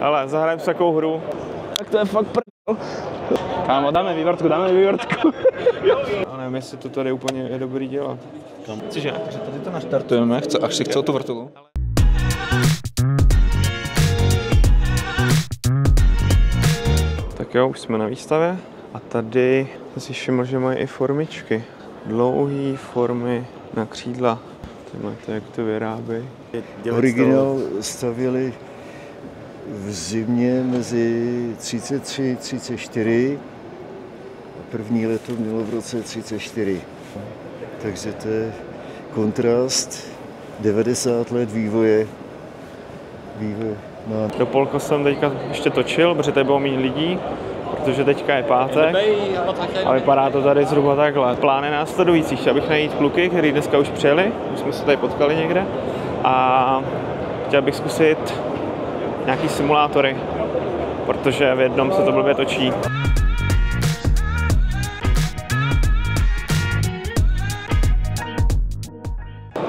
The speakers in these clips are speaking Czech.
Ale zahrajeme takovou hru. Tak to je fakt prdel. Kámo, dáme vývrtku. A nevím, jestli to tady úplně je dobrý dělat. Cože? Takže tady to naštartujeme, až si chcel tu vrtulu. Tak jo, už jsme na výstavě. A tady jsem si všiml, že mají i formičky. Dlouhé formy na křídla. Tady máte, jak to vyrábějí. Originál stavěli v zimě mezi 33 a 34 a první leto mělo v roce 34. Takže to je kontrast 90 let vývoje. Do Polko jsem teďka ještě točil, protože tady bylo méně lidí, protože teďka je pátek a vypadá to tady zhruba takhle. Plán je následující, chtěl bych najít kluky, kteří dneska už přijeli, už jsme se tady potkali někde a chtěl bych zkusit nějaký simulátory, protože v jednom se to blbě točí.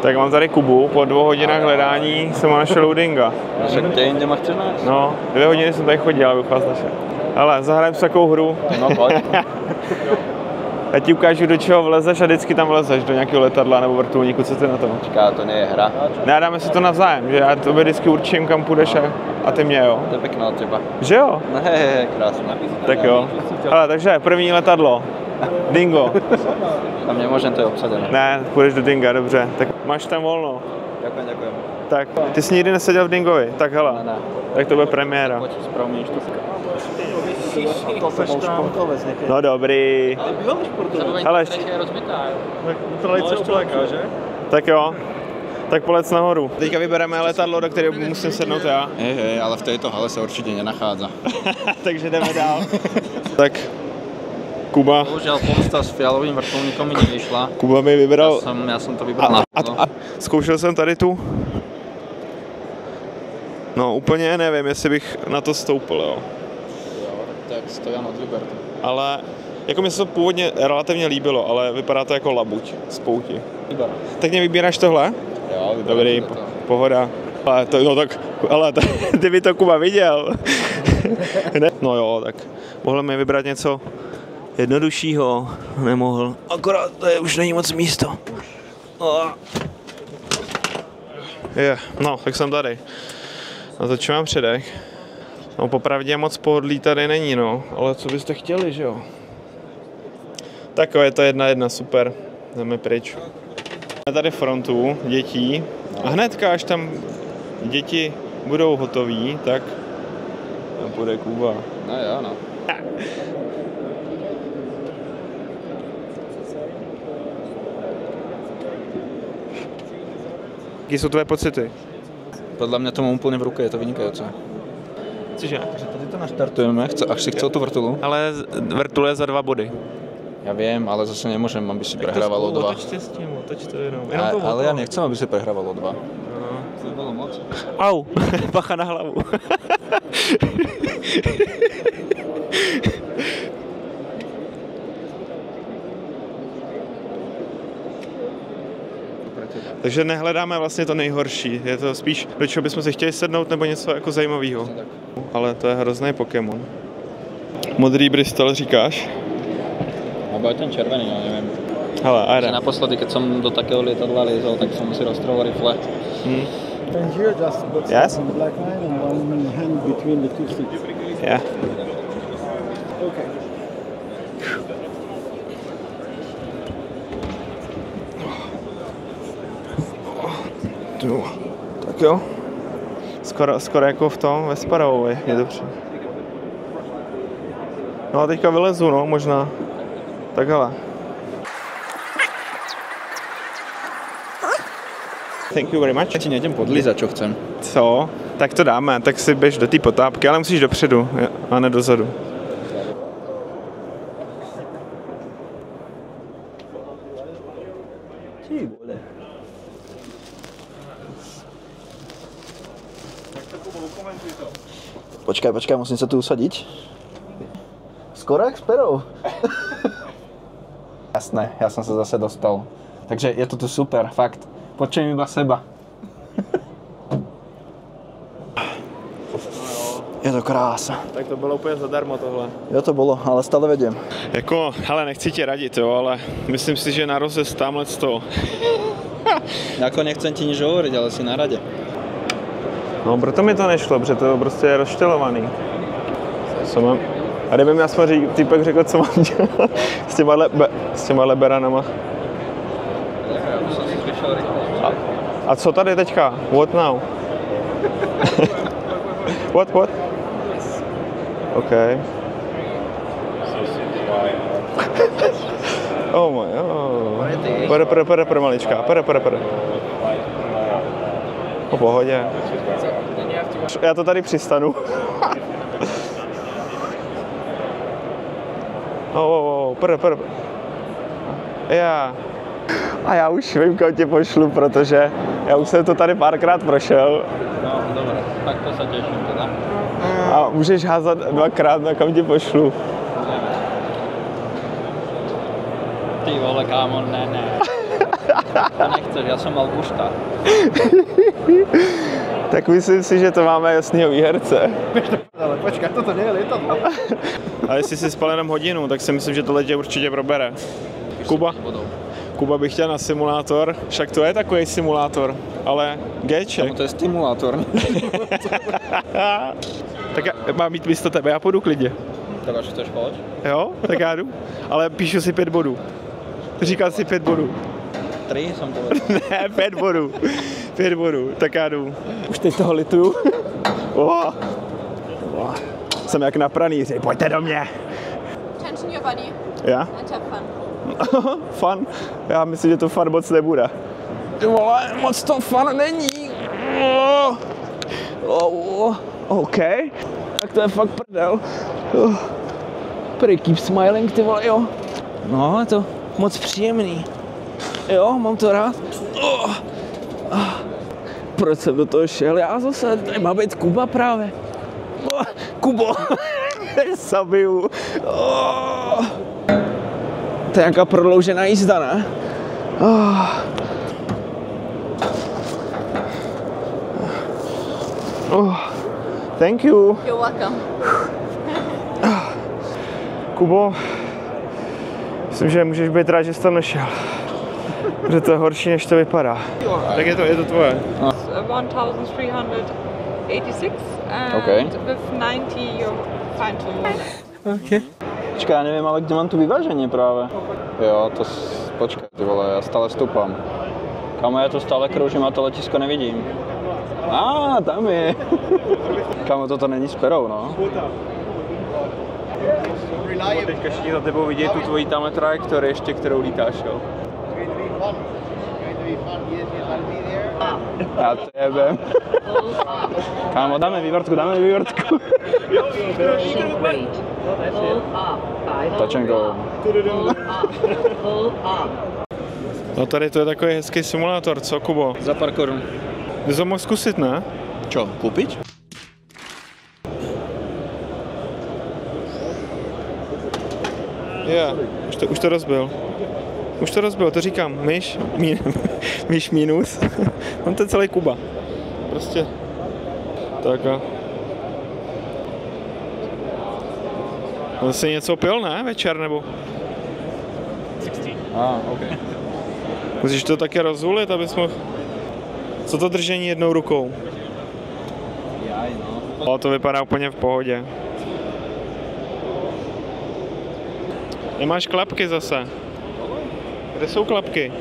Tak mám tady Kubu, po 2 hodinách hledání jsem našel loadinga. Tak tě jinde má chceš nájsť? No, 2 hodiny jsem tady chodil, abych vás našel. Hele, zahrajeme si takovou hru. No pojď. Já ti ukážu, do čeho vlezeš a vždycky tam vlezeš, do nějakého letadla nebo vrtulníku, co ty na tom? Čeká, to nie je hra. Ne, dáme si to navzájem, že já tobě vždycky určím, kam půjdeš a ty mě, jo. To je pěkná od teba. Že jo? Ne, krásné. Tak jo. Hele, takže první letadlo. Dingo. Tam nemôžem, to je obsadené. Ne, půjdeš do Dinga, dobře. Tak máš tam volno. Ďakujem. Tak, ty jsi nikdy neseděl v Dingovi? Tak hele, Ne. tak to bude premiéra. Poď, sprav mi štúfka. No dobrý. Hele, tak jo. Tak polec nahoru. Teďka vybereme letadlo, do kterého musím sednout já. Hej, ale v tejto hale sa určite nenachádza. Takže jdeme dál. Tak, Kuba. Bohužiaľ, pomsta s fialovým vrtulníkom mi nevyšla. Kuba mi vybral. Ja som to vybral na a zkoušel jsem tady tu. No úplně nevím, jestli bych na to stoupil, jo. Tak Stojan od Liberty. Ale jako mi se to původně relativně líbilo, ale vypadá to jako labuť z pouti. Tak mě vybíráš tohle? Jo, dobrý, pohoda. Ale to, no tak, ale ty by to Kuba viděl. No jo, tak mohl mi vybrat něco jednoduššího, nemohl. Akorát to už není moc místo. No, tak jsem tady. Natočím vám předek. No popravdě moc pohodlí tady není, no, ale co byste chtěli, že jo? Tak jo, je to 1-1, super, jdeme pryč. Máme tady frontu dětí a hnedka, až tam děti budou hotoví, tak tam půjde Kuba. No jo, no. Jaké jsou tvoje pocity? Podľa mňa to mám úplne v ruke, je to vynikajúce. Cože? Takže tady to naštartujeme, až si chcel tú vrtulu. Ale vrtule za 2 body. Ja viem, ale zase nemôžem, aby si prehrával o 2. Otočte s tím, otoč to jenom. Ale ja nechcem, aby si prehrával o 2. No. To by bolo moc. Au, bacha na hlavu. Takže nehledáme vlastně to nejhorší, je to spíš, do čeho bychom si chtěli sednout nebo něco jako zajímavého. Ale to je hrozný Pokémon. Modrý Bristol říkáš? Alebo aj ten červený, ja neviem. Hele, ajde. Naposledy, keď som do takého lietadla liezol, tak som si roztrhol rifle. And here just put some black line and one hand between the two seats. Yeah. Okay. Tak jo. Skoro jako v tom, ve Sparrowovi, je dobře. No a teďka vylezu, no, možná. Tak hele. Thank you very much. Ja ti nejdem podlízať, čo chcem. Co? Tak to dáme, tak si běž do té potápky, ale musíš dopředu a ne dozadu. Počkaj, musím sa tu usadiť. Skoro jak s perou. Jasné, ja som sa zase dostal. Takže je to tu super, fakt. Počujem iba seba. Je to krása. Tak to bylo úplně zadarmo tohle. Jo, to bylo, ale stále vediem. Jako, hele, nechci ti radit, jo, ale myslím si, že na rozjezd tamhle z toho. Jako nechcem ti nič hovoriť, ale si na rade. No, proto mi to nešlo, protože to prostě je rozštělovaný. Co mám? A kdyby mi aspoň týpek řekl, co mám dělat s těma beranama. A co tady teďka? What now? What? OK. Oh my, oh. Pere, malička, pere. Po pohodě. Já to tady přistanu. Pere. Já. A já už vím, kam tě pošlu, protože já už jsem to tady párkrát prošel. No, dobré, tak to se těším teda. A můžeš házat dvakrát, na kam tě pošlu. Ty vole, kámo, ne. To nechceš, já jsem mal bušta. Tak myslím si, že to máme jasného výherce. Ale počkej, toto nie je lietadlo. Ale jestli si spal jenom hodinu, tak si myslím, že tohle tě určitě probere. Kuba by chtěl na simulátor, však to je takový simulátor, ale Gček. To je stimulátor. Tak mám mít místo tebe, já půjdu klidně. Tak až chceš pojď? Jo, tak já jdu, ale píšu si 5 bodů. Říkal si 5 bodů. 3 jsem to vedl. Ne, 5 bodů. 5 bodů, tak já jdu. Už teď toho lituju. Jsem jak na pranýři, pojďte do mě. Tension your body Já? and have fun. Fun? Já myslím, že to fun moc nebude. Ty vole, moc to fun není. OK. Tak to je fakt prdel. Keep smiling, ty vole, jo. No, je to moc příjemný. Jo, mám to rád. Proč jsem do toho šel? Já zase, tady má být Kuba právě. Kubo, zabiju. To je nějaká prodloužená jízda, ne? Thank you. You're welcome. Kubo, myslím, že můžeš být rád, že jsi tam nešel. Protože to je horší, než to vypadá. Tak je to tvoje. 1386 and Okay. with 90 you're fine to Okay. Počkej, já nevím, ale kde mám tu vyvážení právě. Jo, to počkej, ty vole, já stále stupám. Kámo, já to stále kroužím a to letisko nevidím. Tam je. Kámo, toto není s perou, no. Teďka všichni za tebou vidějí tu tvojí tamhle trajektorii ještě, kterou lítáš, jo? Já to jebem. Kámo, dáme vývrtku. Touch and go. No tady to je takový hezký simulátor, co, Kubo? Za pár korun. Ty jsi to mohl zkusit, ne? Čo, kúpiť? Já, už to rozbil. To říkám, myš minus. On to je celý Kuba. Prostě. Tak a... On se něco pil, ne? Večer, nebo? OK. Musíš to také rozhulit, abys mohl... Co to držení jednou rukou? O, to vypadá úplně v pohodě. Nemáš klapky zase. Kde jsou klapky?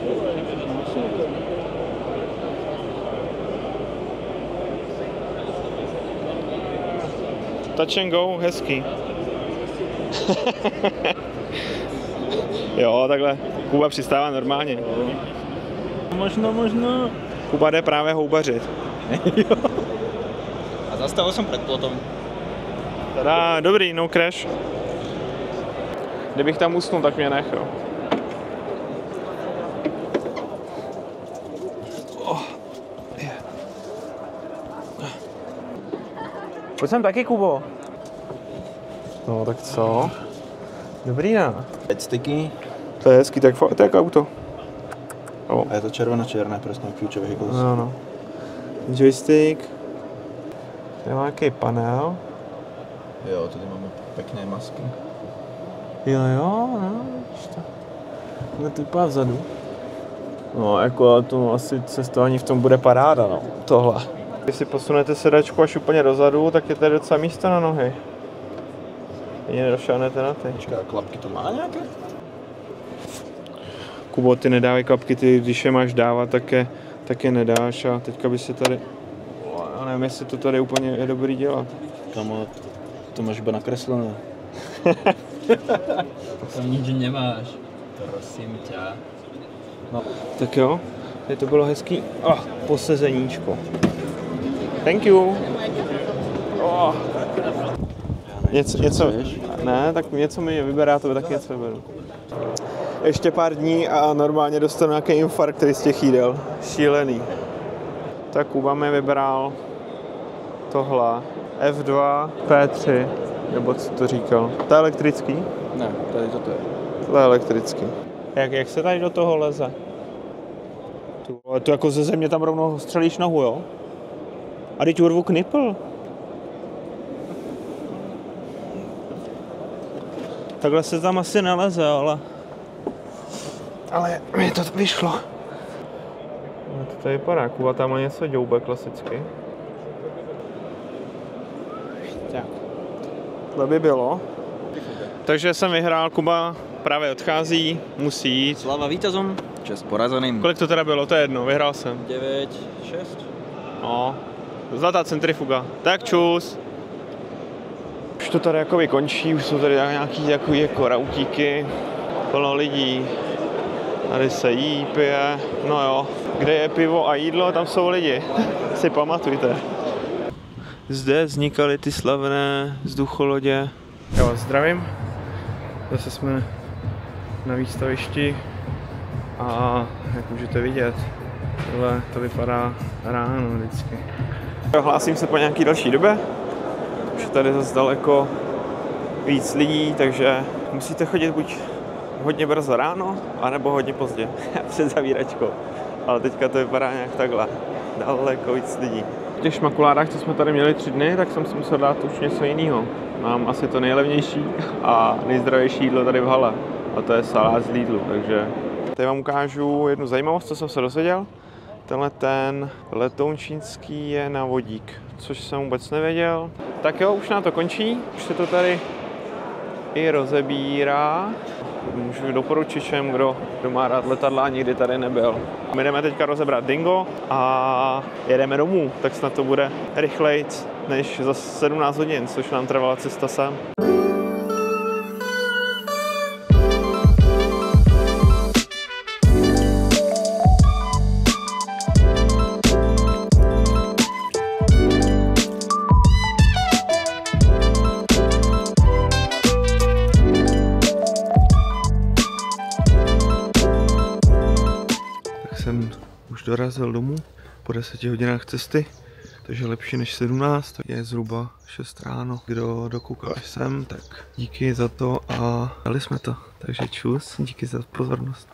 Touch and go, hezký. Jo, takhle. Kuba přistává normálně. Možno. Kuba jde právě houbařit. A zastavil jsem před plotom. Tada, dobrý, no crash. Kdybych tam usnul, tak mě nech, jo. Pojď sem taky, Kubo. No, tak co? Dobrý, ne? 5 styky. To je hezký, tak to je jako auto. A je to červené, presne future vehicles. No. Joystick. Tady má nějaký panel. Jo, tady máme pěkné masky. Jo, no, to. No, ty vypadá vzadu. No, jako to asi cestování v tom bude paráda, no, tohle. Když si posunete sedačku až úplně dozadu, tak je tady docela místa na nohy. Ani nedošáhnete na ty. Počkej, klapky to má nějaké? Kubo, ty nedávej klapky, ty když je máš dávat, tak je nedáš a teďka by si tady... Já nevím, jestli to tady úplně je dobrý dělat. Kamo, to máš iba nakreslené. Tam nič nemáš. Prosím tě. No. Tak jo, tady to bylo hezký posezeníčko. Thank you. Oh. Něco, ne, tak něco mi vyberá, to tak něco vyberu. Ještě pár dní a normálně dostanu nějaký infarkt, který z těch jídel. Šílený. Tak Kuba mi vybral tohle. F2, P3, nebo co to říkal. To je elektrický? Ne, tady toto je. Tohle je elektrický. Jak se tady do toho leze? To jako ze země tam rovnou střelíš nohu, jo? A teď urvu knipl. Takhle se tam asi neleze, ale mi to vyšlo. No to tady vypadá, Kuba tam má něco děube klasicky. Tak. To by bylo. Takže jsem vyhrál, Kuba právě odchází, musí jít. Slava vítězům, čest porazeným. Kolik to teda bylo? To je jedno, vyhrál jsem. 9, 6. No, zlatá centrifuga. Tak čus. Už to tady jako vykončí, už jsou tady nějaký takový jako rautíky, plno lidí. Tady se jí, pije, no jo, kde je pivo a jídlo, tam jsou lidi, si pamatujte. Zde vznikaly ty slavné vzducholodě. Já vás zdravím, zase jsme na výstavišti a jak můžete vidět, tohle to vypadá ráno vždycky. Hlásím se po nějaký další době, už je tady zase daleko víc lidí, takže musíte chodit buď hodně brzo ráno, anebo hodně pozdě, před zavíračkou. Ale teďka to vypadá nějak takhle, daleko víc lidí. V těch šmakuládách, co jsme tady měli 3 dny, tak jsem si musel dát už něco jiného. Mám asi to nejlevnější a nejzdravější jídlo tady v hale. A to je salát z Lidlu, takže... Tady vám ukážu jednu zajímavost, co jsem se dozvěděl. Tenhle ten letoun čínský je na vodík, což jsem vůbec nevěděl. Tak jo, už nám to končí, už se to tady i rozebírá. Můžu doporučit všem, kdo má rád letadla a nikdy tady nebyl. My jdeme teďka rozebrat Dingo a jedeme domů, tak snad to bude rychlejc než za 17 hodin, což nám trvala cesta sem. Jsem už dorazil domů po 10 hodinách cesty, takže lepší než 17, je zhruba 6 ráno. Kdo dokoukal až sem, tak díky za to a dali jsme to. Takže čus, díky za pozornost.